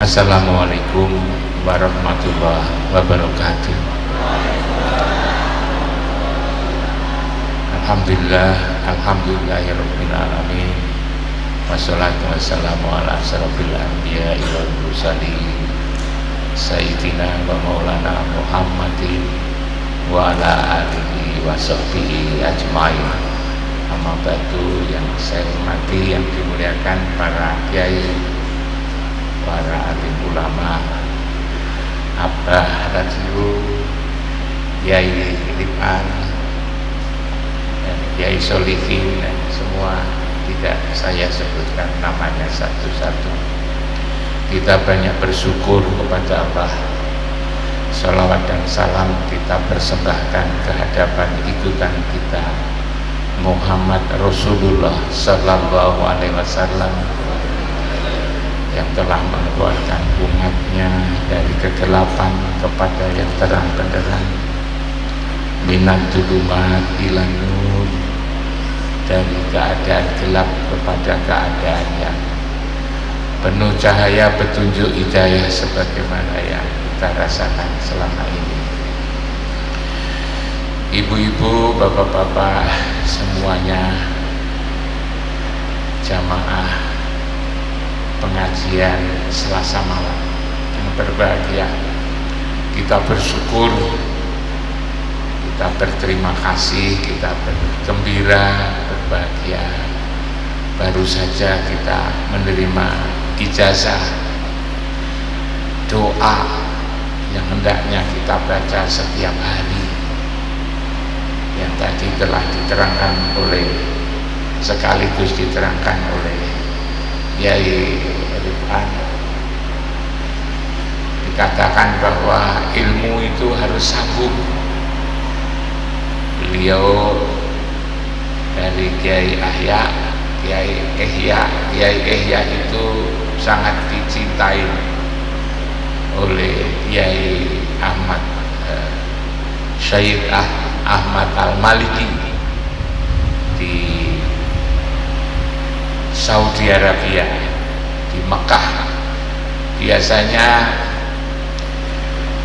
Assalamualaikum warahmatullahi wabarakatuh. Alhamdulillah, alhamdulillahirabbil alamin. Wassalatu wassalamu ala asyrofil anbiya'i wal mursalin sayyidina wa maulana Muhammadin wa ala alihi wa sahbihi ajmain. Amma ba'du, yang saya hormati, yang dimuliakan para kiai, para alim ulama, Abah Radio, Kiai Lipan, dan Kiai Solihin, dan semua tidak saya sebutkan namanya satu-satu. Kita banyak bersyukur kepada Allah. Salawat dan salam kita persembahkan ke hadapan ikutan kita Muhammad Rasulullah Sallallahu Alaihi Wasallam, yang telah mengeluarkan umatnya dari kegelapan kepada yang terang benderang, minat dulumat ilan nur, dari keadaan gelap kepada keadaan yang penuh cahaya petunjuk hidayah sebagaimana yang kita rasakan selama ini. Ibu-ibu, bapak-bapak semuanya, jamaah pengajian Selasa malam yang berbahagia, kita bersyukur, kita berterima kasih, kita bergembira, berbahagia. Baru saja kita menerima ijazah doa yang hendaknya kita baca setiap hari, yang tadi telah diterangkan oleh, sekaligus diterangkan oleh Kiai Rifan. Dikatakan bahwa ilmu itu harus sambung. Beliau dari Kiai Ihya itu sangat dicintai oleh Kiai Ahmad Syed Ahmad Al-Maliki di Saudi Arabia, di Mekah. Biasanya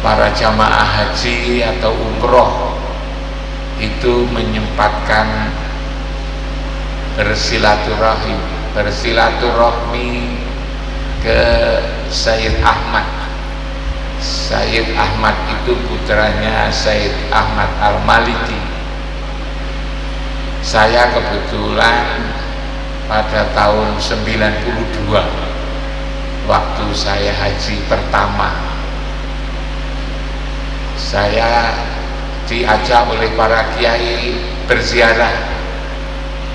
para jamaah haji atau umroh itu menyempatkan bersilaturahmi ke Sayyid Ahmad. Sayyid Ahmad itu putranya Sayyid Ahmad Al-Maliki. Saya kebetulan pada tahun 92, waktu saya haji pertama, saya diajak oleh para kiai berziarah,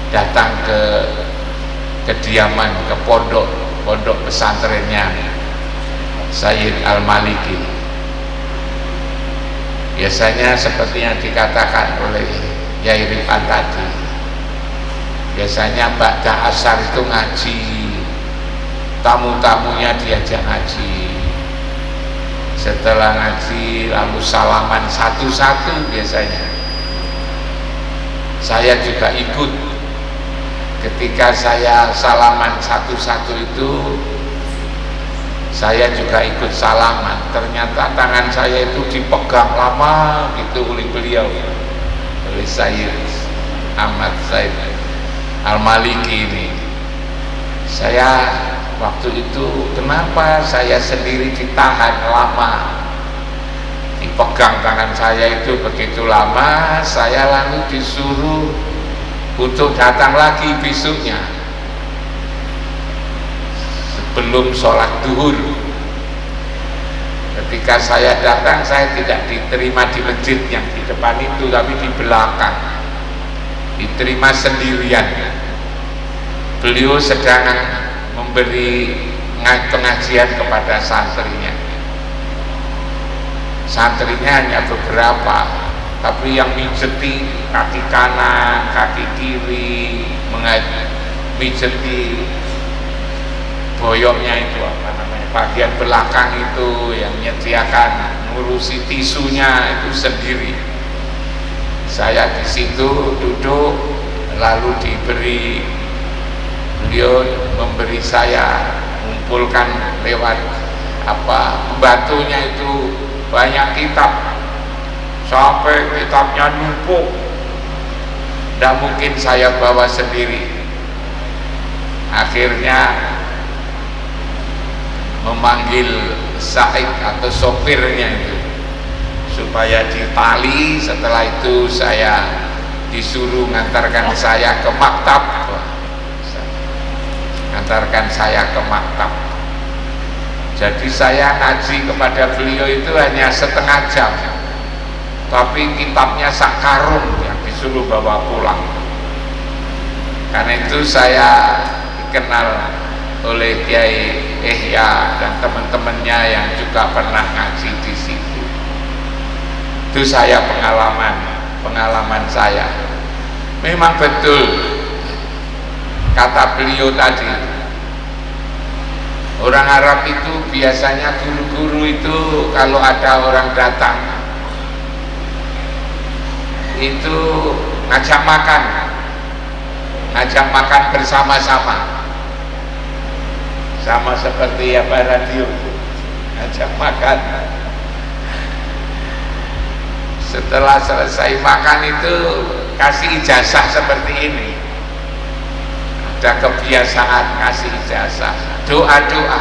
datang ke kediaman, ke pondok pesantrennya Sayyid Al-Maliki. Biasanya seperti yang dikatakan oleh Yai Rifan tadi, biasanya ba'da asar itu ngaji, tamu-tamunya diajak ngaji. Setelah ngaji lalu salaman satu-satu biasanya. Saya juga ikut. Ketika saya salaman satu-satu itu, saya juga ikut salaman. Ternyata tangan saya itu dipegang lama gitu oleh beliau, oleh Sayyid Ahmad Said Al-Maliki ini. Saya waktu itu, kenapa saya sendiri ditahan lama, dipegang tangan saya itu begitu lama. Saya lalu disuruh untuk datang lagi besoknya sebelum sholat duhur. Ketika saya datang, saya tidak diterima di masjid yang di depan itu, tapi di belakang, diterima sendirian. Beliau sedang memberi pengajian kepada santrinya. Santrinya hanya beberapa, tapi yang mijeti kaki kanan, kaki kiri, mijeti boyoknya itu apa namanya, bagian belakang itu, yang menyediakan ngurusi tisunya itu sendiri. Saya di situ duduk, lalu beliau memberi saya, mengumpulkan lewat pembantunya itu banyak kitab sampai kitabnya numpuk, tidak mungkin saya bawa sendiri. Akhirnya memanggil Said atau sopirnya itu supaya ditali. Setelah itu saya disuruh ngantarkan saya ke maktab, jadi saya ngaji kepada beliau itu hanya setengah jam, tapi kitabnya sak karung yang disuruh bawa pulang. Karena itu saya dikenal oleh Kiai Ihya dan teman-temannya yang juga pernah ngaji di situ. Itu saya pengalaman saya. Memang betul kata beliau tadi, orang Arab itu biasanya guru-guru itu kalau ada orang datang itu ngajak makan bersama-sama, sama seperti radio, ngajak makan. Setelah selesai makan itu kasih ijazah seperti ini. Ada kebiasaan kasih ijazah, doa-doa.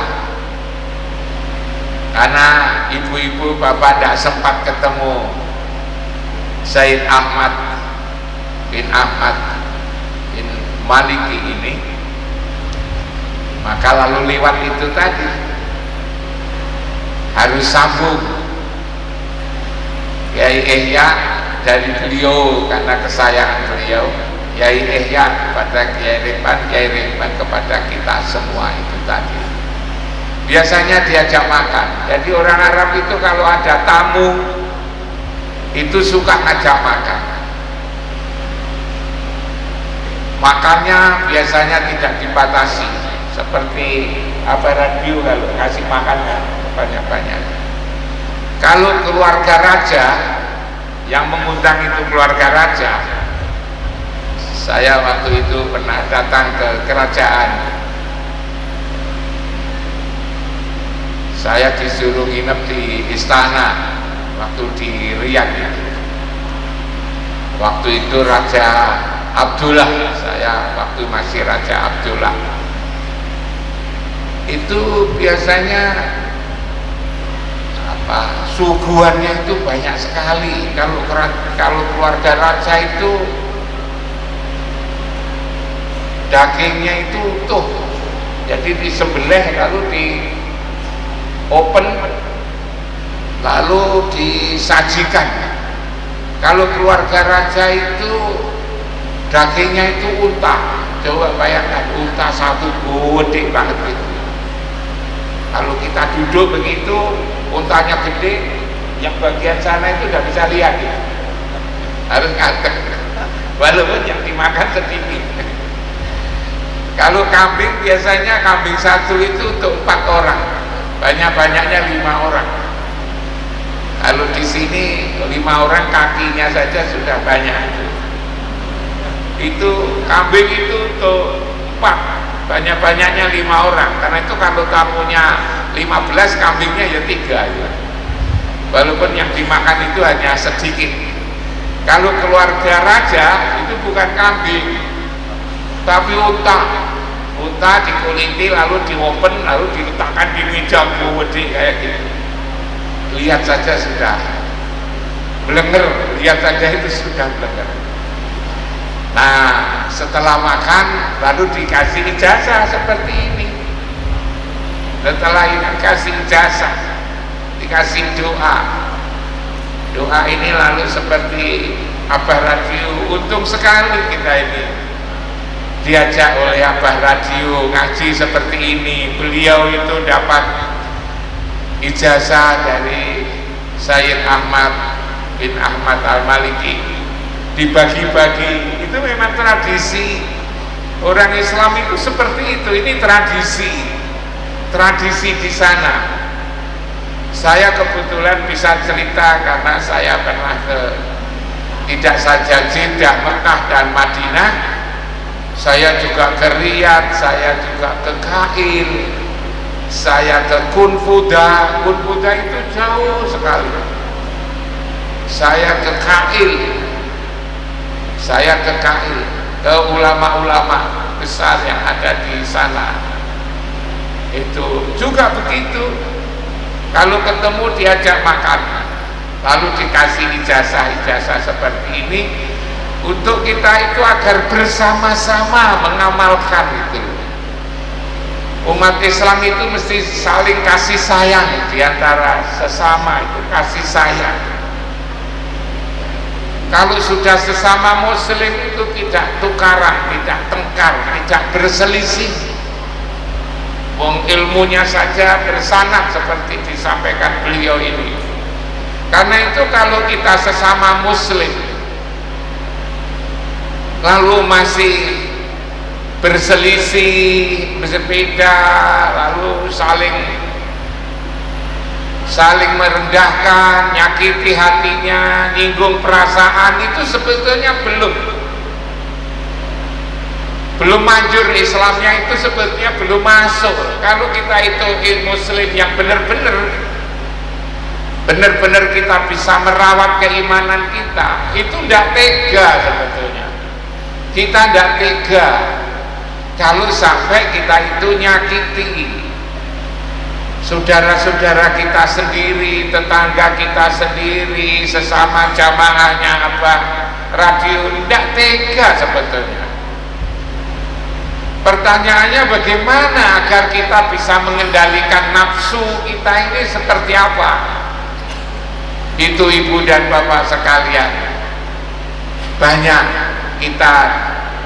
Karena ibu-ibu bapak tidak sempat ketemu Sayyid Ahmad bin Maliki ini, maka lalu lewat itu tadi harus sambung Kiai Ihya dari beliau, karena kesayangan beliau Kiai Ihya kepada Kiai Ridwan kepada kita semua itu tadi. Biasanya diajak makan. Jadi orang Arab itu kalau ada tamu itu suka ngajak makan. Makannya biasanya tidak dibatasi, seperti radio kalau kasih makan banyak-banyak. Kalau keluarga raja, yang mengundang itu keluarga raja, saya waktu itu pernah datang ke kerajaan, saya disuruh nginep di istana waktu di Riyadh itu. Waktu itu Raja Abdullah, saya waktu masih Raja Abdullah itu biasanya suguhannya itu banyak sekali. Kalau keluarga raja itu dagingnya itu utuh, jadi disembelih lalu di open lalu disajikan. Kalau keluarga raja itu dagingnya itu unta, coba bayangkan unta satu gede banget itu. Kalau kita duduk begitu, untanya gede, yang bagian sana itu udah bisa lihat ya. Harus ngadeg, walaupun yang dimakan sedikit. Kalau kambing biasanya kambing satu itu untuk 4 orang, banyak-banyaknya 5 orang. Kalau di sini 5 orang kakinya saja sudah banyak. Itu kambing itu untuk 4, banyak-banyaknya 5 orang. Karena itu kalau tamunya 15, kambingnya ya 3 ya. Walaupun yang dimakan itu hanya sedikit. Kalau keluarga raja itu bukan kambing, tapi unta. Unta dikuliti lalu diopen lalu diletakkan di meja gede kayak gitu. Lihat saja sudah blenger, lihat saja itu sudah blenger. Nah, setelah makan lalu dikasih ijazah seperti ini. Setelah dikasih ijazah, dikasih doa. Doa ini lalu seperti Abah Radio, untung sekali kita ini diajak oleh Abah Radio ngaji seperti ini. Beliau itu dapat ijazah dari Sayyid Ahmad bin Ahmad Al-Maliki, dibagi-bagi. Itu memang tradisi orang Islam itu seperti itu. Ini tradisi di sana. Saya kebetulan bisa cerita karena saya pernah tidak saja Jeddah, Mekah dan Madinah, saya juga ke Riyadh, saya juga ke Kail, saya ke Kun Fuda itu jauh sekali. Saya ke Kail, ke ulama-ulama besar yang ada di sana. Itu juga begitu. Kalau ketemu diajak makan, lalu dikasih ijazah seperti ini, untuk kita itu agar bersama-sama mengamalkan itu. Umat Islam itu mesti saling kasih sayang diantara sesama, itu kasih sayang. Kalau sudah sesama muslim itu tidak tukaran, tidak tengkar, tidak berselisih. Wong ilmunya saja bersanad seperti disampaikan beliau ini. Karena itu kalau kita sesama muslim lalu masih berselisih, bersepeda, lalu saling merendahkan, nyakiti hatinya, nyinggung perasaan, itu sebetulnya belum manjur. Islamnya itu sebetulnya belum masuk. Kalau kita itu muslim yang benar-benar kita bisa merawat keimanan kita, itu tidak tega sebetulnya. Kita tidak tega kalau sampai kita itu nyakiti saudara-saudara kita sendiri, tetangga kita sendiri, sesama jamaahnya radio. Tidak tega sebetulnya. Pertanyaannya bagaimana agar kita bisa mengendalikan nafsu kita ini seperti apa? Itu ibu dan bapak sekalian, banyak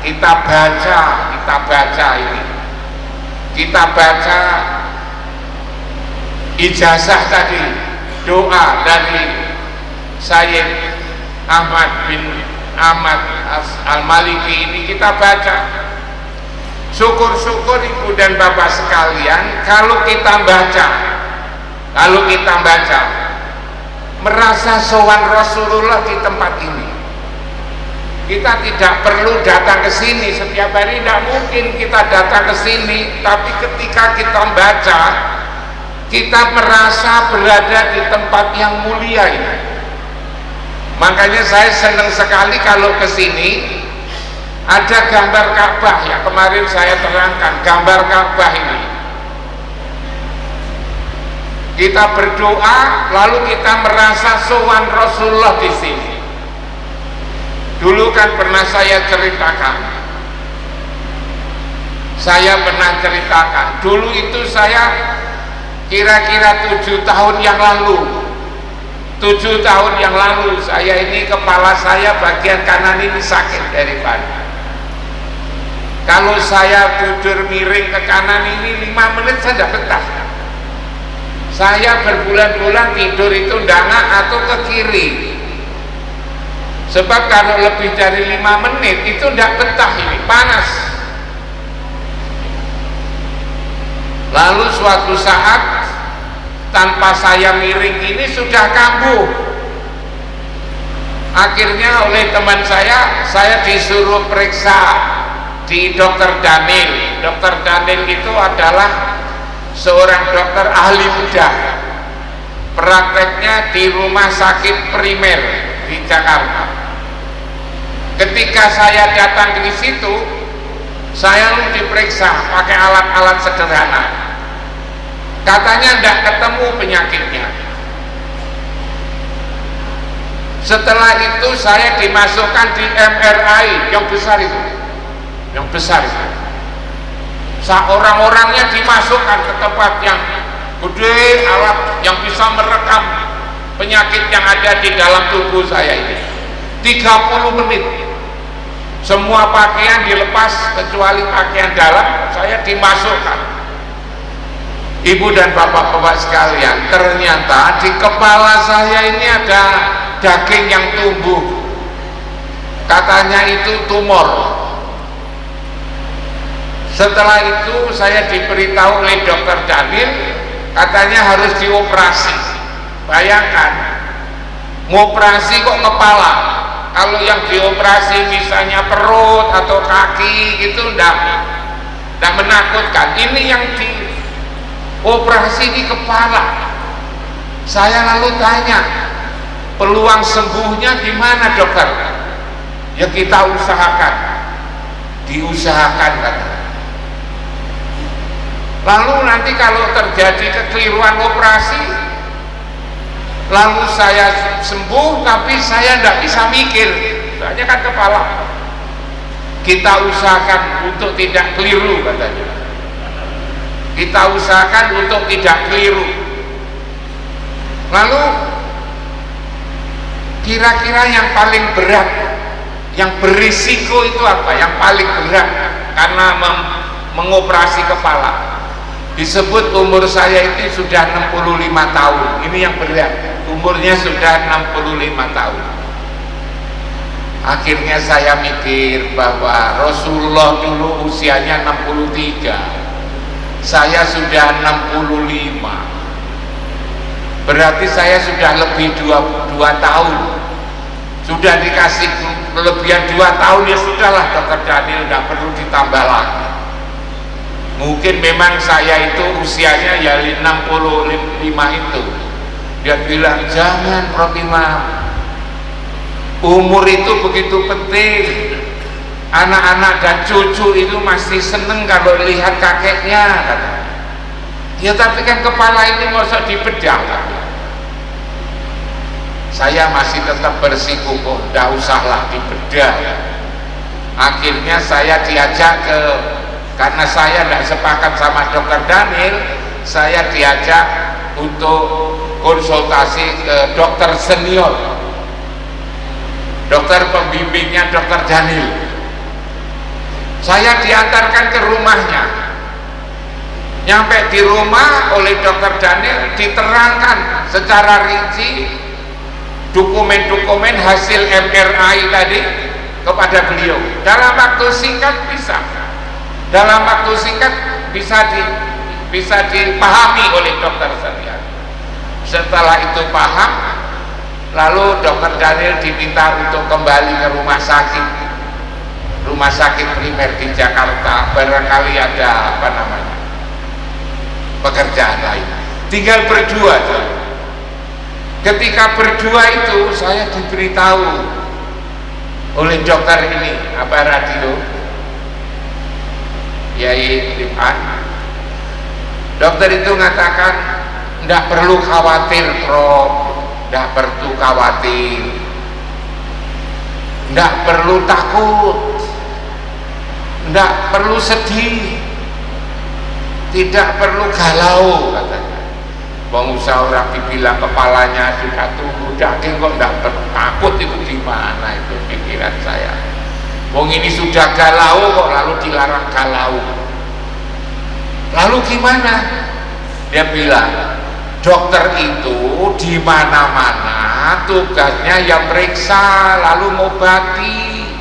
kita baca ini, kita baca ijazah tadi, doa dari Sayyid Ahmad bin Ahmad Al-Maliki ini kita baca. Syukur-syukur ibu dan bapak sekalian, kalau kita baca merasa sowan Rasulullah di tempat ini. Kita tidak perlu datang ke sini setiap hari, tidak mungkin kita datang ke sini, tapi ketika kita baca, kita merasa berada di tempat yang mulia ini. Makanya saya senang sekali kalau ke sini ada gambar Ka'bah yang kemarin saya terangkan, gambar Ka'bah ini. Kita berdoa, lalu kita merasa sowan Rasulullah di sini. Dulu kan pernah saya ceritakan, dulu itu saya kira-kira 7 tahun yang lalu, saya ini kepala saya bagian kanan ini sakit dari badan. Kalau saya tidur miring ke kanan ini 5 menit saya tidak betah. Saya berbulan-bulan tidur itu dana atau ke kiri. Sebab kalau lebih dari 5 menit itu tidak betah, ini panas. Lalu suatu saat tanpa saya miring ini sudah kambuh. Akhirnya oleh teman saya disuruh periksa di Dr. Daniel. Dr. Daniel itu adalah seorang dokter ahli bedah. Prakteknya di rumah sakit primer di Jakarta. Ketika saya datang di situ, saya lalu diperiksa pakai alat-alat sederhana. Katanya tidak ketemu penyakitnya. Setelah itu saya dimasukkan di MRI yang besar itu. Orang-orangnya dimasukkan ke tempat yang gede, alat yang bisa merekam penyakit yang ada di dalam tubuh saya ini. 30 menit semua pakaian dilepas kecuali pakaian dalam, saya dimasukkan. Ibu dan bapak-bapak sekalian, ternyata di kepala saya ini ada daging yang tumbuh, katanya itu tumor. Setelah itu saya diberitahu oleh Dr. Daniel, katanya harus dioperasi. Bayangkan, ngoperasi kok kepala. Kalau yang dioperasi misalnya perut atau kaki gitu, enggak menakutkan. Ini yang operasi di kepala. Saya lalu tanya, peluang sembuhnya gimana dokter? Ya kita usahakan, diusahakan katanya. Lalu nanti kalau terjadi kekeliruan operasi, lalu saya sembuh tapi saya tidak bisa mikir, soalnya kan kepala. Kita usahakan untuk tidak keliru katanya. Kita usahakan untuk tidak keliru. Lalu kira-kira yang paling berat, yang berisiko itu apa? Yang paling berat karena mengoperasi kepala. Disebut umur saya itu sudah 65 tahun. Ini yang berat. Umurnya sudah 65 tahun. Akhirnya saya mikir bahwa Rasulullah dulu usianya 63, saya sudah 65, berarti saya sudah lebih 2 tahun, sudah dikasih kelebihan 2 tahun. Ya sudahlah dokter Daniel, tidak perlu ditambah lagi. Mungkin memang saya itu usianya ya 65 itu. Dia bilang, jangan Prof Imam, umur itu begitu penting. Anak-anak dan cucu itu masih seneng kalau lihat kakeknya, katanya. Ya tapi kan kepala ini masa dibedah. Saya masih tetap bersikukuh, tidak usahlah dibedah. Akhirnya saya diajak karena saya tidak sepakat sama dokter Daniel, saya diajak untuk konsultasi ke dokter senior, dokter pembimbingnya dokter Daniel. Saya diantarkan ke rumahnya. Nyampe di rumah oleh dokter Daniel diterangkan secara rinci dokumen-dokumen hasil MRI tadi kepada beliau. Dalam waktu singkat bisa dipahami oleh dokter senior. Setelah itu paham, lalu dokter Daniel diminta untuk kembali ke rumah sakit primer di Jakarta. Barangkali ada pekerjaan lain, tinggal berdua. Ketika berdua itu saya diberitahu oleh dokter ini, radio Yai Lipan. Dokter itu mengatakan, tidak perlu khawatir Prof, tidak perlu khawatir, tidak perlu takut, tidak perlu sedih, tidak perlu galau, katanya. Pengusaha orang dibilang kepalanya sudah tumbuh daging kok tidak takut, itu gimana itu pikiran saya. Wong ini sudah galau kok lalu dilarang galau. Lalu gimana? Dia bilang, dokter itu di mana-mana tugasnya yang periksa lalu ngobati.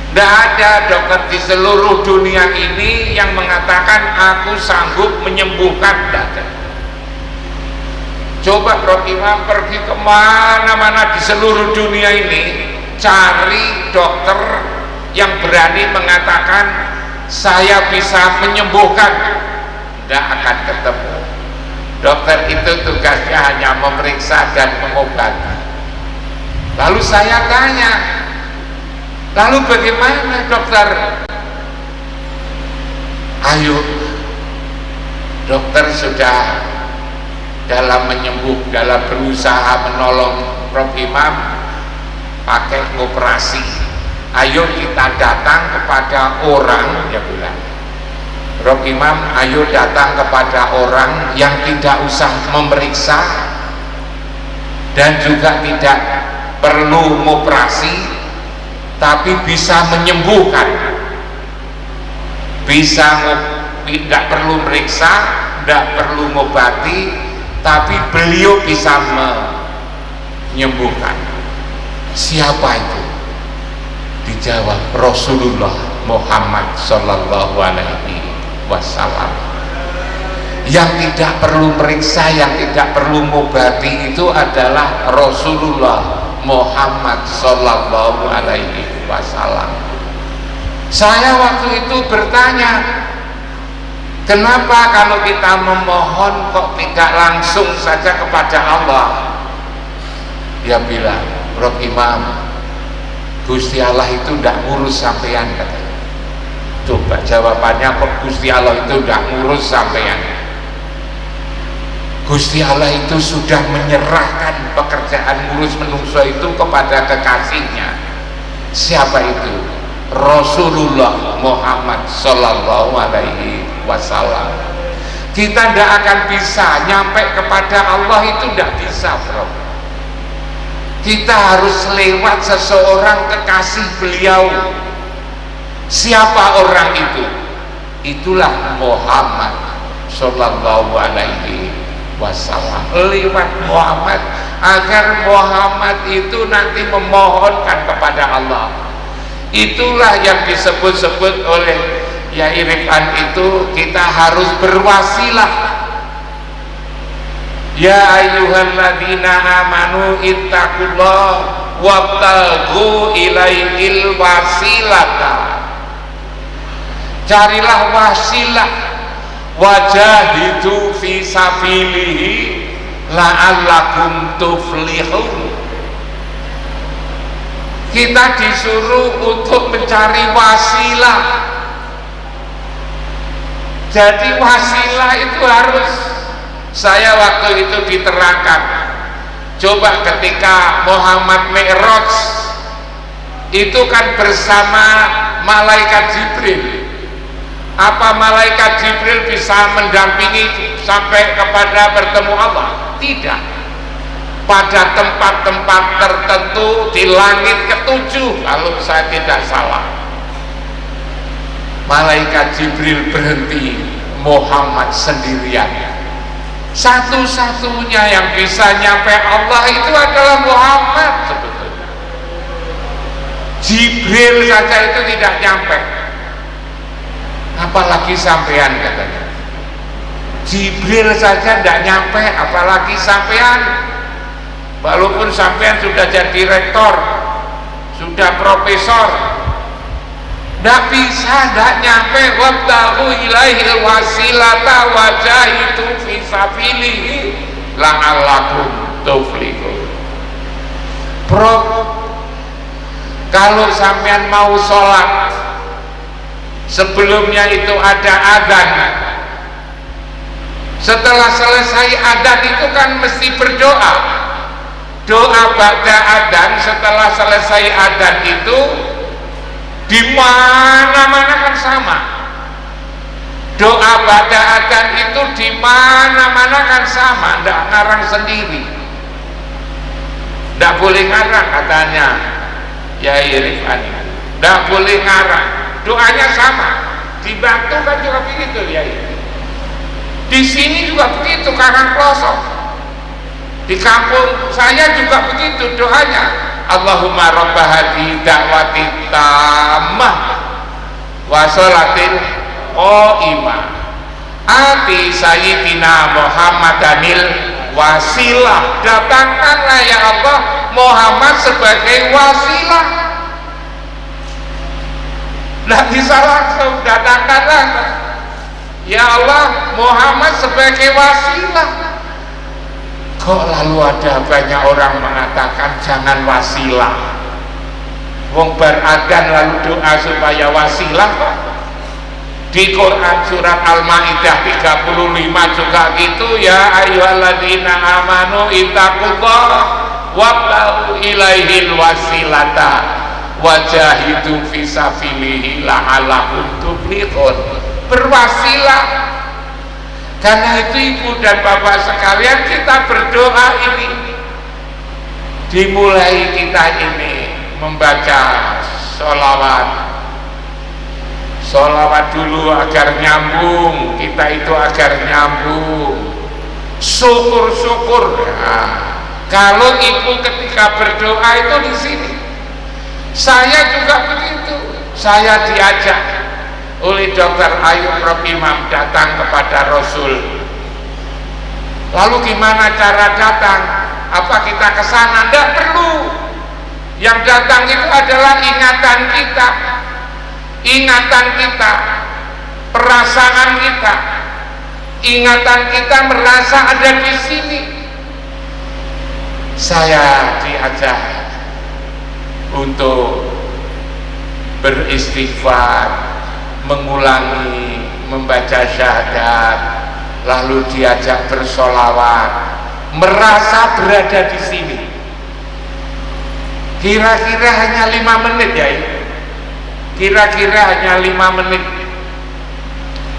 Tidak ada dokter di seluruh dunia ini yang mengatakan aku sanggup menyembuhkan. Coba Prof Imam pergi kemana-mana di seluruh dunia ini, cari dokter yang berani mengatakan saya bisa menyembuhkan. Tidak akan ketemu. Dokter itu tugasnya hanya memeriksa dan mengobati. Lalu saya tanya, lalu bagaimana dokter? Ayo, dokter sudah dalam dalam berusaha menolong Prof Imam pakai operasi. Ayo kita datang kepada orang, dia bilang, Prof Imam, ayo datang kepada orang yang tidak usah memeriksa dan juga tidak perlu operasi, tapi bisa menyembuhkan, tidak perlu meriksa, tidak perlu mengobati, tapi beliau bisa menyembuhkan. Siapa itu? Dijawab Rasulullah Muhammad Sallallahu Alaihi Wasallam. Yang tidak perlu meriksa, yang tidak perlu mengobati itu adalah Rasulullah Muhammad Sallallahu Alaihi Wasallam. Saya waktu itu bertanya, Kenapa kalau kita memohon kok tidak langsung saja kepada Allah? Dia bilang, Prof Imam, Gusti Allah itu tidak ngurus sampean, katanya. Coba jawabannya, kok Gusti Allah itu tidak ngurus sampean? Gusti Allah itu sudah menyerahkan pekerjaan ngurus menungso itu kepada kekasihnya. Siapa itu? Rasulullah Muhammad Sallallahu Alaihi Wasallam. Kita tidak akan bisa nyampe kepada Allah, itu tidak bisa, bro. Kita harus lewat seseorang kekasih beliau. Siapa orang itu? Itulah Muhammad Sallallahu Alaihi Wasallam. Lewat Muhammad, agar Muhammad itu nanti memohonkan kepada Allah. Itulah yang disebut-sebut oleh Yai Rifan itu, kita harus berwasilah. Ya ayyuhalladzina amanu ittaqullah wabtaghu ilaihil wasilata. Carilah wasilah, wajahidu fi sabilihi la'allakum tuflihun. Kita disuruh untuk mencari wasilah. Jadi wasilah itu harus, saya waktu itu diterangkan, coba ketika Muhammad Mi'raj itu kan bersama malaikat Jibril. Apa malaikat Jibril bisa mendampingi sampai kepada bertemu Allah? Tidak. Pada tempat-tempat tertentu di langit ketujuh, kalau saya tidak salah, malaikat Jibril berhenti, Muhammad sendirian. Satu-satunya yang bisa nyampe Allah itu adalah Muhammad sebetulnya. Jibril saja itu tidak nyampe, apalagi sampean, katanya. Jibril saja tidak nyampe, apalagi sampean. Walaupun sampean sudah jadi rektor, sudah profesor, tidak bisa, tidak nyampe. Wabtaghu ilaihil wasilata wajahidu fi sabilihi la'allakum tuflihun. Prof, kalau sampean mau sholat, sebelumnya itu ada adzan. Setelah selesai adzan itu kan mesti berdoa. Doa ba'da adzan, setelah selesai adzan itu di mana-mana kan sama. Doa ba'da adzan itu di mana-mana kan sama, tidak ngarang sendiri. Tidak boleh ngarang, katanya Yai Rifan. Tidak boleh ngarang. Doanya sama. Di Batu kan juga begitu, Yai. Di sini juga begitu, Karangklosok. Di kampung saya juga begitu doanya. Allahumma rabba hadhihi da'wati tammah wa sholatil qa'imah ati sayyidina Muhammadanil wasilah. Datangkanlah ya Allah Muhammad sebagai wasilah. Tidak bisa langsung, datangkanlah ya Allah Muhammad sebagai wasilah. Kok lalu ada banyak orang mengatakan jangan wasilah, wong beradan lalu doa supaya wasilah kok? Di Quran surat Al-Maidah 35 juga gitu, ya ayyuhalladzina amanu ittaqullah wabtaghu ilaihil wasilata wajahidu fi sabilihi la'allakum tuflihun. Berwasilah. Karena itu ibu dan bapak sekalian, kita berdoa ini, dimulai kita ini membaca sholawat dulu agar nyambung, kita itu agar nyambung, syukur-syukur. Nah, kalau ibu ketika berdoa itu di sini, saya juga begitu. Saya diajak oleh Dr. Ayub Prof Imam datang kepada Rasul. Lalu gimana cara datang? Apa kita ke sana? Tidak perlu. Yang datang itu adalah ingatan kita, perasaan kita. ingatan kita merasa ada di sini. Saya diajak untuk beristighfar, mengulangi membaca syahadat, lalu diajak bersolawat, merasa berada di sini. Kira-kira hanya 5 menit ya, kira-kira hanya 5 menit.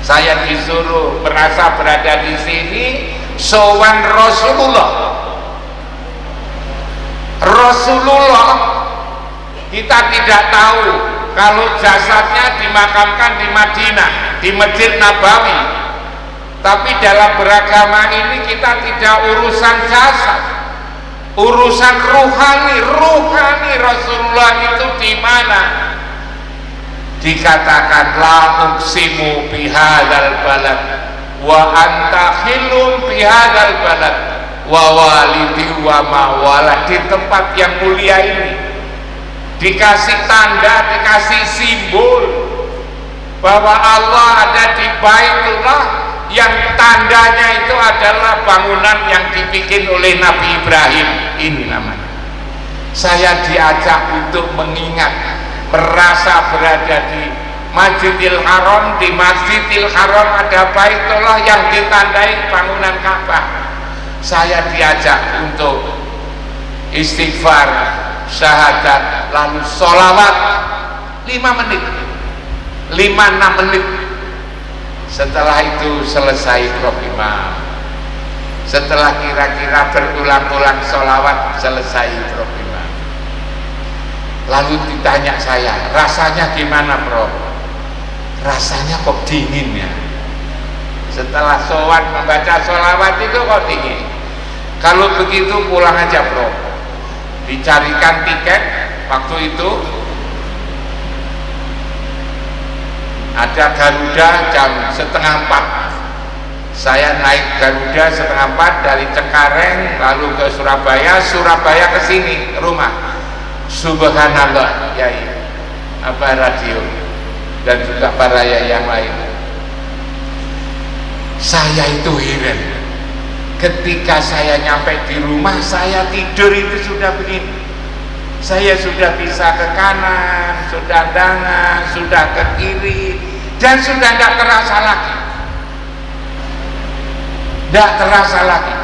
Saya disuruh merasa berada di sini, sowan Rasulullah. Kita tidak tahu kalau jasadnya dimakamkan di Madinah, di Masjid Nabawi. Tapi dalam beragama ini kita tidak urusan jasad, urusan ruhani Rasulullah itu di mana? Dikatakan la uqsimu bihadzal balad wa anta khilum bihadzal balad wa walidi wa mawala. Di tempat yang mulia ini dikasih tanda, dikasih simbol bahwa Allah ada di Baitullah, yang tandanya itu adalah bangunan yang dibikin oleh Nabi Ibrahim. Ini namanya. Saya diajak untuk mengingat, merasa berada di Masjidil Haram. Di Masjidil Haram ada Baitullah yang ditandai bangunan Ka'bah. Saya diajak untuk istighfar, syahadat, lalu sholawat 5 menit, 5-6 menit. Setelah itu selesai Prof Imam. Setelah kira-kira berulang-ulang sholawat, selesai Prof Imam. Lalu ditanya saya, rasanya gimana Prof? Rasanya kok dingin ya. Setelah sholat membaca sholawat itu kok dingin. Kalau begitu pulang aja Prof. Dicarikan tiket. Waktu itu ada Garuda jam 3:30. Saya naik Garuda 3:30 dari Cengkareng lalu ke Surabaya ke sini rumah. Subhanallah, Yai, apa radio dan juga para yai yang lain. Saya itu heran. Ketika saya nyampe di rumah, saya tidur itu sudah begini. Saya sudah bisa ke kanan, sudah tangan, sudah ke kiri, dan sudah tidak terasa lagi. Tidak terasa lagi.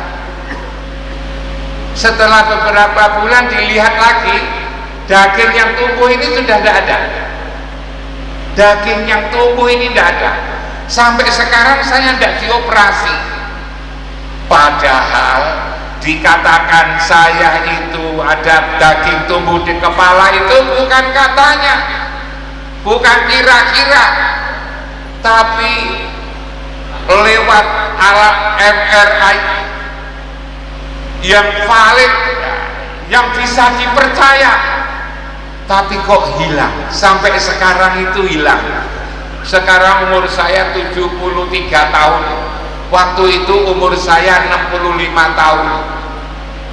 Setelah beberapa bulan dilihat lagi, daging yang tumbuh ini sudah tidak ada. Daging yang tumbuh ini tidak ada. Sampai sekarang saya tidak dioperasi. Padahal dikatakan saya itu ada daging tumbuh di kepala, itu bukan katanya, bukan kira-kira, tapi lewat alat MRI yang valid, yang bisa dipercaya. Tapi kok hilang, sampai sekarang itu hilang. Sekarang umur saya 73 tahun, waktu itu umur saya 65 tahun.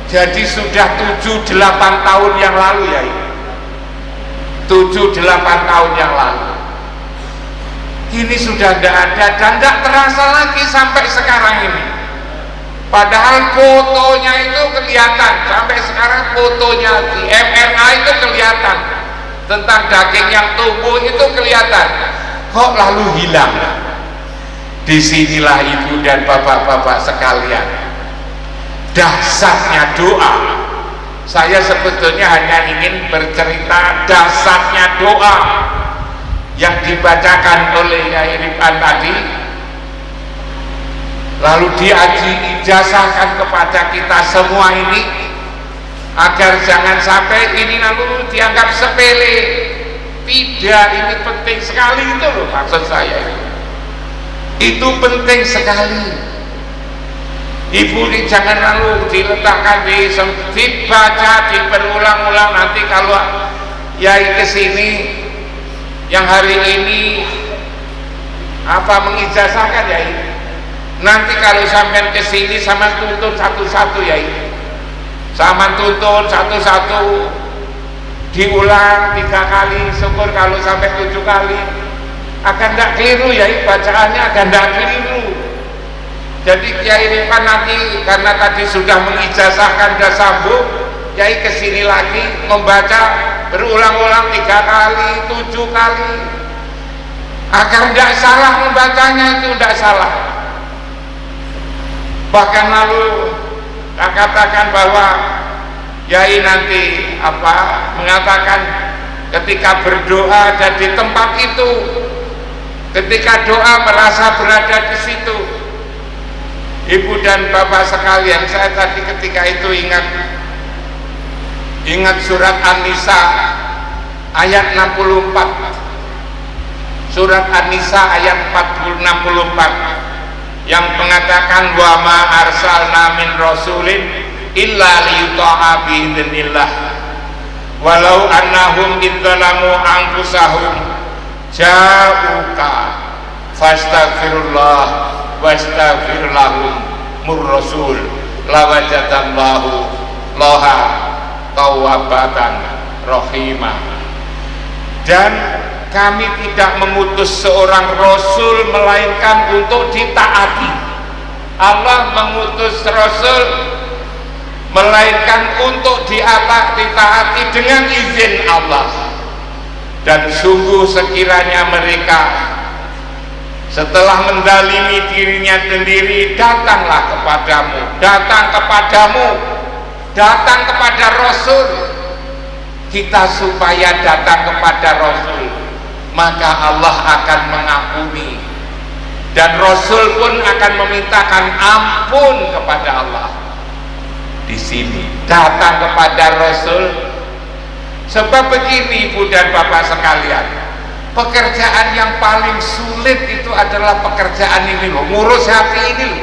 Jadi sudah 7-8 tahun yang lalu ya, 7-8 tahun yang lalu. Ini sudah tidak ada dan tidak terasa lagi sampai sekarang ini. Padahal fotonya itu kelihatan, sampai sekarang fotonya di MRI itu kelihatan, tentang daging yang tumbuh itu kelihatan. Kok lalu hilang? Disinilah ibu dan bapak-bapak sekalian, dahsyatnya doa. Saya sebetulnya hanya ingin bercerita dahsyatnya doa yang dibacakan oleh Yai Rifan tadi, lalu diijazahkan kepada kita semua ini, agar jangan sampai ini lalu dianggap sepele. Tidak, ini penting sekali, itu loh maksud saya. Itu penting sekali. Ibu ini jangan lalu diletakkan dibaca, diberulang-ulang. Nanti kalau Yai kesini yang hari ini mengijazahkan Yai, nanti kalau sampai kesini sama tuntut satu-satu Yai, sama tuntut satu-satu, diulang 3 kali, syukur kalau sampai 7 kali. Akan tidak keliru ya, bacaannya akan tidak keliru. Jadi Kiai Rifan nanti karena tadi sudah mengijazahkan dan sambung, Kiai kesini lagi membaca berulang-ulang 3 kali, 7 kali, agar tidak salah membacanya, itu tidak salah. Bahkan lalu saya katakan bahwa Kiai nanti mengatakan ketika berdoa dan di tempat itu, ketika doa merasa berada di situ. Ibu dan bapak sekalian, saya tadi ketika itu ingat surat An-Nisa ayat 64. Surat An-Nisa ayat 64 yang mengatakan wa ma arsalna min rasulin illa liyuta'a biidznillah walau annahum idzalamu anfusahum ja'uka fastaghfirullah wastaghfir lahum murrasul lawajadallahu laha tawwabatan rahimah. Dan kami tidak mengutus seorang rasul melainkan untuk ditaati. Allah mengutus rasul melainkan untuk ditaati dengan izin Allah. Dan sungguh sekiranya mereka setelah mendalimi dirinya sendiri, datang kepada Rasul kita supaya datang kepada Rasul, maka Allah akan mengampuni dan Rasul pun akan memintakan ampun kepada Allah. Di sini datang kepada Rasul. Sebab begini Ibu dan Bapak sekalian, pekerjaan yang paling sulit itu adalah pekerjaan ini loh, ngurus hati ini loh.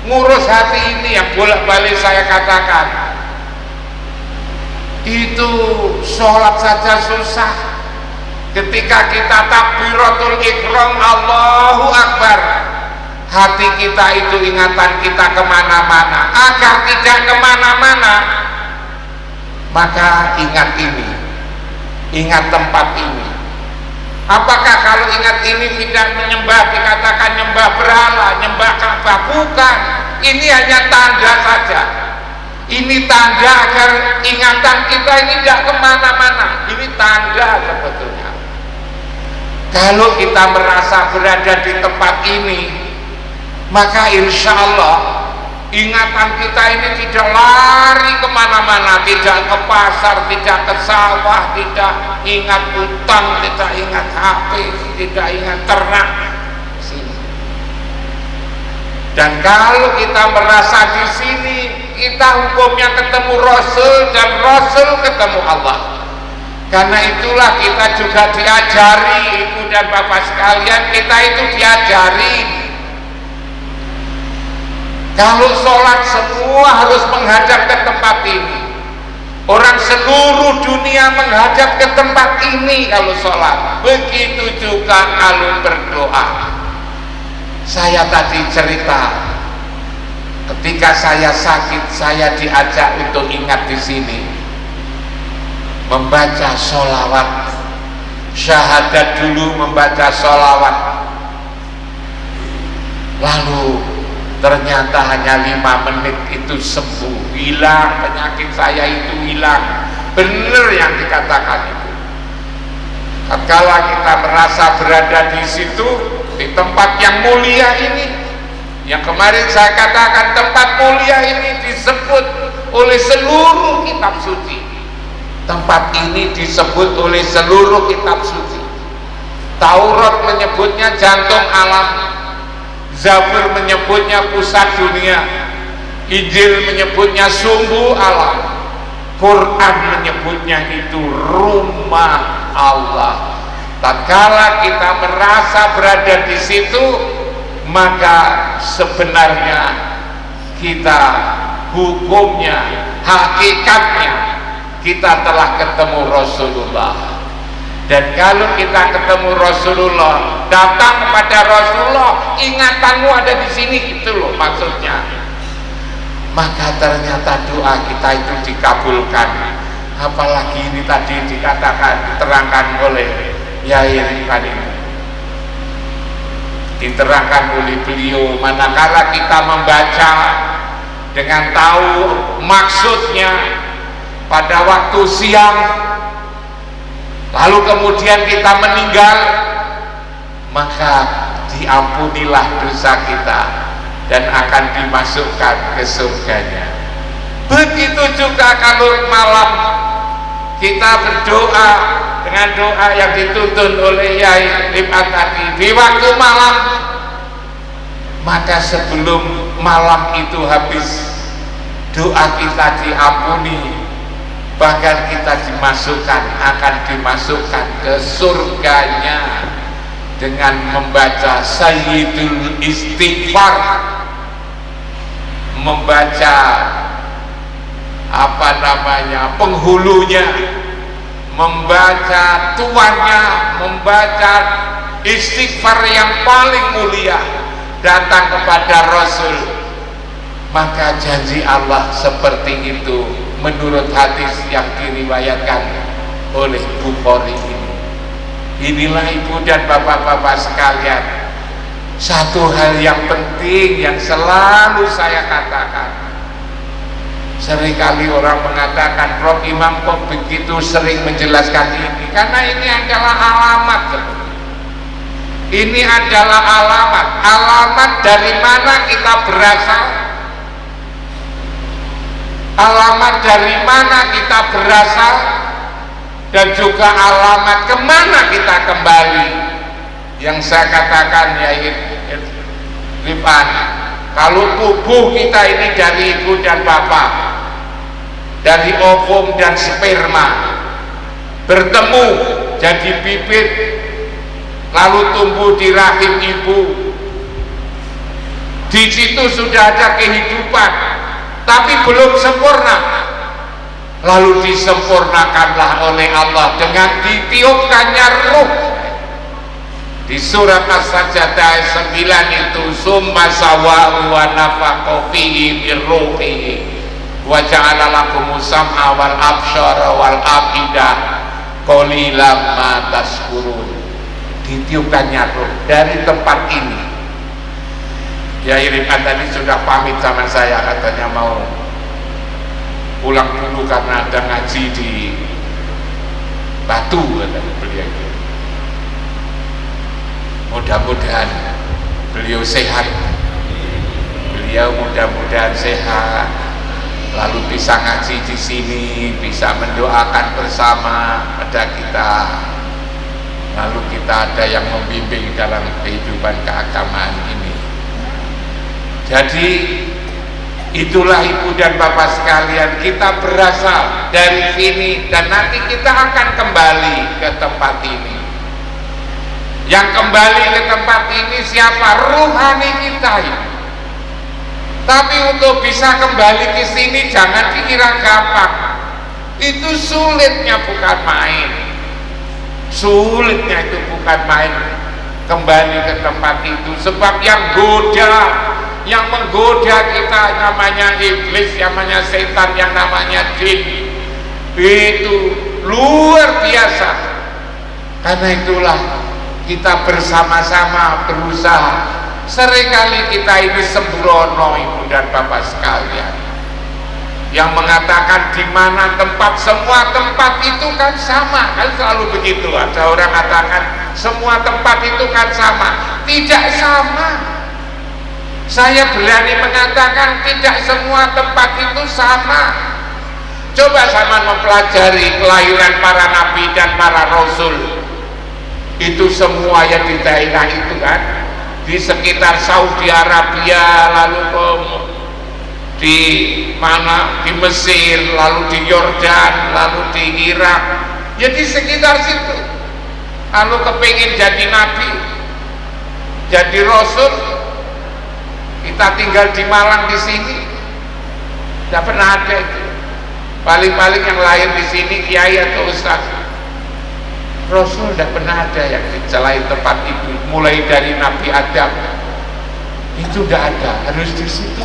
Ngurus hati ini yang bolak-balik saya katakan, itu sholat saja susah. Ketika kita takbiratul ihram Allahu Akbar, hati kita itu ingatan kita kemana-mana. Agar tidak kemana-mana, maka ingat ini, ingat tempat ini. Apakah kalau ingat ini tidak menyembah dikatakan nyembah berhala, nyembah Ka'bah? Bukan, ini hanya tanda saja. Ini tanda agar ingatan kita ini tidak kemana-mana. Ini tanda sebetulnya. Kalau kita merasa berada di tempat ini, maka insya Allah ingatan kita ini tidak lari kemana-mana, tidak ke pasar, tidak ke sawah, tidak ingat utang, tidak ingat HP, tidak ingat ternak. Sini. Dan kalau kita merasa di sini, kita hukumnya ketemu Rasul dan Rasul ketemu Allah. Karena itulah kita juga diajari, Ibu dan Bapak sekalian, kita itu diajari kalau sholat semua harus menghadap ke tempat ini. Orang seluruh dunia menghadap ke tempat ini kalau sholat. Begitu juga kalau berdoa. Saya tadi cerita, ketika saya sakit, saya diajak untuk ingat di sini, membaca sholawat, syahadat dulu, membaca sholawat. Lalu ternyata hanya 5 menit itu sembuh, hilang penyakit saya itu, hilang. Benar yang dikatakan itu. Tatkala kita merasa berada di situ, di tempat yang mulia ini, yang kemarin saya katakan tempat mulia ini disebut oleh seluruh kitab suci. Tempat ini disebut oleh seluruh kitab suci. Taurat menyebutnya jantung alam, Zabur menyebutnya pusat dunia, Injil menyebutnya sumbu alam, Quran menyebutnya itu rumah Allah. Tatkala kita merasa berada di situ, maka sebenarnya kita hukumnya, hakikatnya kita telah ketemu Rasulullah. Dan kalau kita ketemu Rasulullah, datang kepada Rasulullah, ingatanmu ada di sini, gitu loh maksudnya. Maka ternyata doa kita itu dikabulkan. Apalagi ini tadi dikatakan, diterangkan oleh Yai Rifan ini. diterangkan oleh beliau. Manakala kita membaca dengan tahu maksudnya pada waktu siang, lalu kemudian kita meninggal, maka diampunilah dosa kita dan akan dimasukkan ke surganya. Begitu juga kalau malam kita berdoa dengan doa yang dituntun oleh Yai Rifat tadi di waktu malam, maka sebelum malam itu habis, doa kita diampuni, bahkan kita akan dimasukkan ke surganya dengan membaca Sayyidul Istighfar, membaca penghulunya, membaca tuannya, membaca istighfar yang paling mulia, datang kepada Rasul. Maka janji Allah seperti itu menurut hadis yang diriwayatkan oleh Bukhari ini. Inilah ibu dan bapak-bapak sekalian, satu hal yang penting yang selalu saya katakan. Seringkali orang mengatakan, Prof Imam kok begitu sering menjelaskan ini? Karena ini adalah alamat. Ini adalah alamat dari mana kita berasal, alamat dari mana kita berasal, dan juga alamat kemana kita kembali. Yang saya katakan, ya Rifan, kalau tubuh kita ini dari ibu dan bapak, dari ovum dan sperma bertemu jadi bibit, lalu tumbuh di rahim ibu. Di situ sudah ada kehidupan, tapi belum sempurna. Lalu disempurnakanlah oleh Allah dengan ditiupkannya ruh. Di surat As-Sajdah ayat 9 itu, summa sawa'u wa nafakha fihi min ruhihi wa ja'ala lakumus sam'a wal absyara wal afidah qalilan ma tashkurun. Ditiupkannya ruh dari tempat ini. Ya Rifat tadi sudah pamit sama saya, katanya mau pulang dulu karena ada ngaji di Batu, katanya beliau. Mudah-mudahan beliau sehat, beliau mudah-mudahan sehat, lalu bisa ngaji di sini, bisa mendoakan bersama pada kita, lalu kita ada yang membimbing dalam kehidupan keagamaan ini. Jadi itulah ibu dan bapak sekalian, kita berasal dari sini dan nanti kita akan kembali ke tempat ini. Yang kembali ke tempat ini siapa? Ruhani kita ini. Tapi untuk bisa kembali ke sini jangan dikira gampang. Itu sulitnya bukan main. Sulitnya itu bukan main kembali ke tempat itu. Sebab yang menggoda kita namanya iblis, yang namanya setan, yang namanya jin, itu luar biasa. Karena itulah kita bersama-sama berusaha. Seringkali kita ini sembrono ibu dan bapak sekalian, yang mengatakan di mana tempat, semua tempat itu kan sama, kan selalu begitu. Ada orang mengatakan semua tempat itu kan sama. Tidak sama. Saya berani mengatakan tidak semua tempat itu sama. Coba sama mempelajari kelahiran para nabi dan para rasul. Itu semua yang di daerah itu kan, di sekitar Saudi Arabia, lalu di mana, di Mesir, lalu di Yordan, lalu di Irak, ya di sekitar situ. Lalu kepingin jadi nabi, jadi rasul, kita tinggal di Malang di sini, tidak pernah ada itu. Paling-paling yang lahir di sini kiai atau ustaz. Rasul tidak pernah ada yang selain tempat itu, mulai dari Nabi Adam itu tidak ada, harus di situ.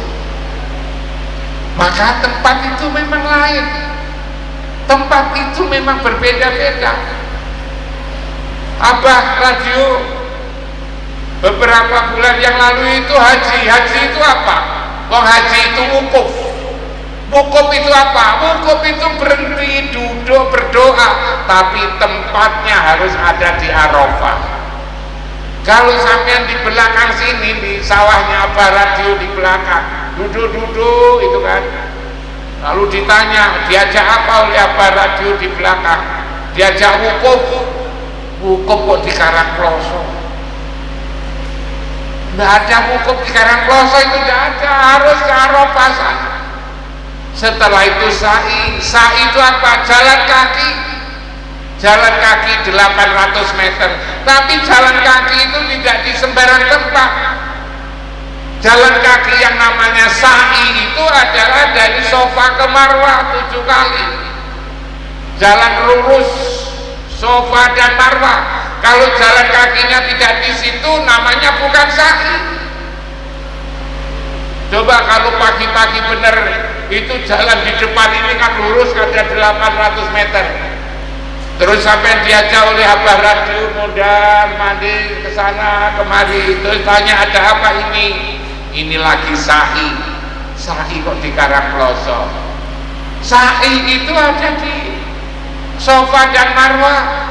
Maka tempat itu memang lain, tempat itu memang berbeda-beda. Abah radio Beberapa bulan yang lalu itu haji itu apa? Wong haji itu wukuf. Wukuf itu apa? Wukuf itu berhenti, duduk, berdoa, tapi tempatnya harus ada di Arafah. Kalau sampean di belakang sini, di sawahnya Abah Radio di belakang, duduk-duduk itu kan, lalu ditanya, diajak apa oleh Abah Radio di belakang? Diajak wukuf. Wukuf kok di Karangploso? Nggak ada wukuf di Karangploso, itu nggak ada, harus ke Arafah sana. Setelah itu sa'i itu apa? Jalan kaki 800 meter, tapi jalan kaki itu tidak di sembarang tempat. Jalan kaki yang namanya sa'i itu adalah dari Sofa ke Marwah 7 kali, jalan lurus Sofa dan Marwah. Kalau jalan kakinya tidak di situ, namanya bukan sa'i. Coba kalau pagi-pagi bener itu jalan di depan ini kan lurus ada 800 meter, terus sampai diajak oleh Abah Radio mondar mandir ke sana kemari, terus tanya ada apa ini lagi sa'i kok di Karangploso. Sa'i itu ada di Sofa dan Marwah.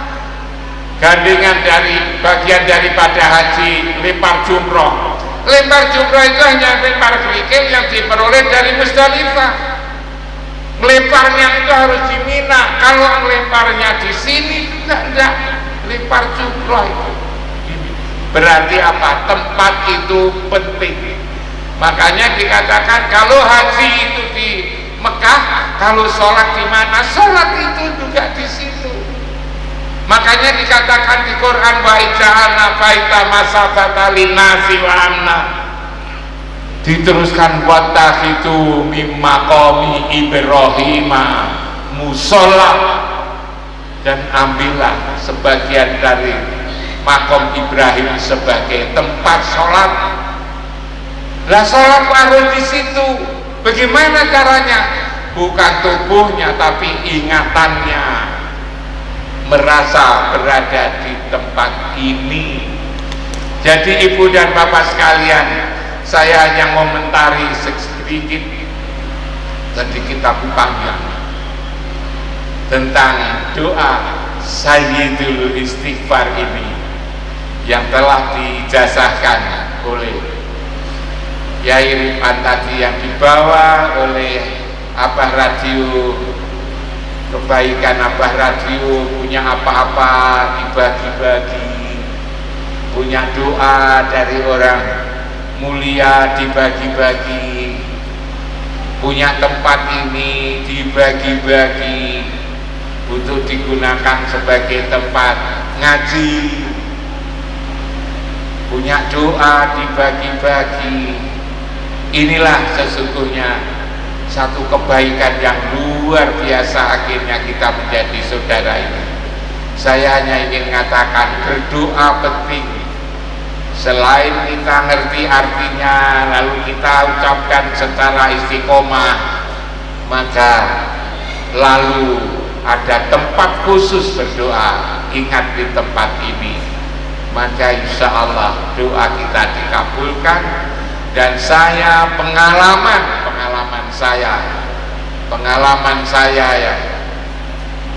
Gandengan dari bagian daripada haji lempar jumroh. Lempar jumroh itu hanya lempar kerikil yang diperoleh dari Musdalifah. Lemparnya itu harus di Mina. Kalau lemparnya di sini enggak lempar jumroh itu. Berarti apa? Tempat itu penting. Makanya dikatakan kalau haji itu di Mekah, kalau sholat di mana? Sholat itu juga di situ. Makanya dikatakan di Quran wa ija'alna baita masabata linnasi wa amna. Diteruskan wattakhidhu mim maqami Ibrahim musholla, dan ambillah sebagian dari makom Ibrahim sebagai tempat sholat. Lah sholat harus di situ. Bagaimana caranya? Bukan tubuhnya tapi ingatannya merasa berada di tempat ini. Jadi ibu dan bapak sekalian, saya hanya komentari sedikit dari kitab panjang tentang doa Sayyidul Istighfar ini yang telah dijazahkan oleh Yai Rifan tadi, yang dibawa oleh Abah Radio. Kebaikan Abah Radio, punya apa-apa dibagi-bagi, punya doa dari orang mulia dibagi-bagi, punya tempat ini dibagi-bagi untuk digunakan sebagai tempat ngaji, punya doa dibagi-bagi. Inilah sesungguhnya satu kebaikan yang luar biasa, akhirnya kita menjadi saudara ini. Saya hanya ingin mengatakan berdoa penting. Selain kita ngerti artinya lalu kita ucapkan secara istiqomah, maka lalu ada tempat khusus berdoa. Ingat di tempat ini, maka insya Allah doa kita dikabulkan. Dan saya pengalaman saya ya,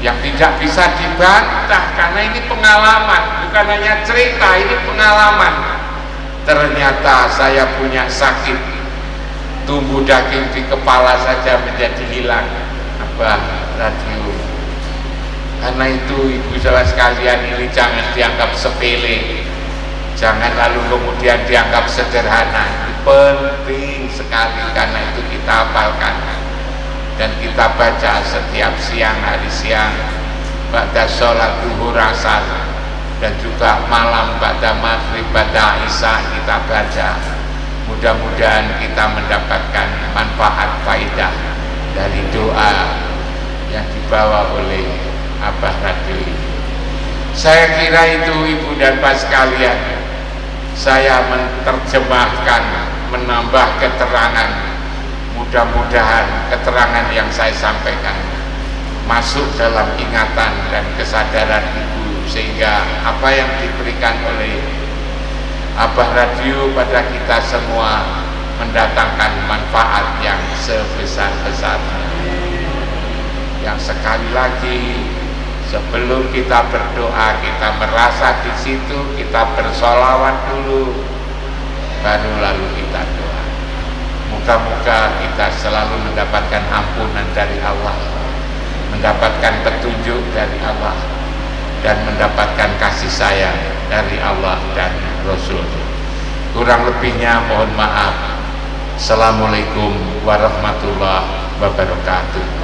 yang tidak bisa dibantah, karena ini pengalaman, bukan hanya cerita, ini pengalaman. Ternyata saya punya sakit tumbuh daging di kepala saja menjadi hilang. Abah Radio, karena itu ibu saudara sekalian, ini jangan dianggap sepele, jangan lalu kemudian dianggap sederhana. Penting sekali, karena itu kita hafalkan dan kita baca setiap hari siang ba'da sholat duhur asar, dan juga malam ba'da maghrib ba'da isya kita baca. Mudah-mudahan kita mendapatkan manfaat faidah dari doa yang dibawa oleh Abah Radio ini. Saya kira itu ibu dan bapak sekalian, saya menerjemahkan, menambah keterangan. Mudah-mudahan keterangan yang saya sampaikan masuk dalam ingatan dan kesadaran ibu, sehingga apa yang diberikan oleh Abah Radio pada kita semua mendatangkan manfaat yang sebesar-besarnya. Yang sekali lagi, sebelum kita berdoa, kita merasa di situ, kita bersolawat dulu, baru lalu kita doa. Moga-moga kita selalu mendapatkan ampunan dari Allah, mendapatkan petunjuk dari Allah, dan mendapatkan kasih sayang dari Allah dan Rasul. Kurang lebihnya mohon maaf. Assalamualaikum warahmatullahi wabarakatuh.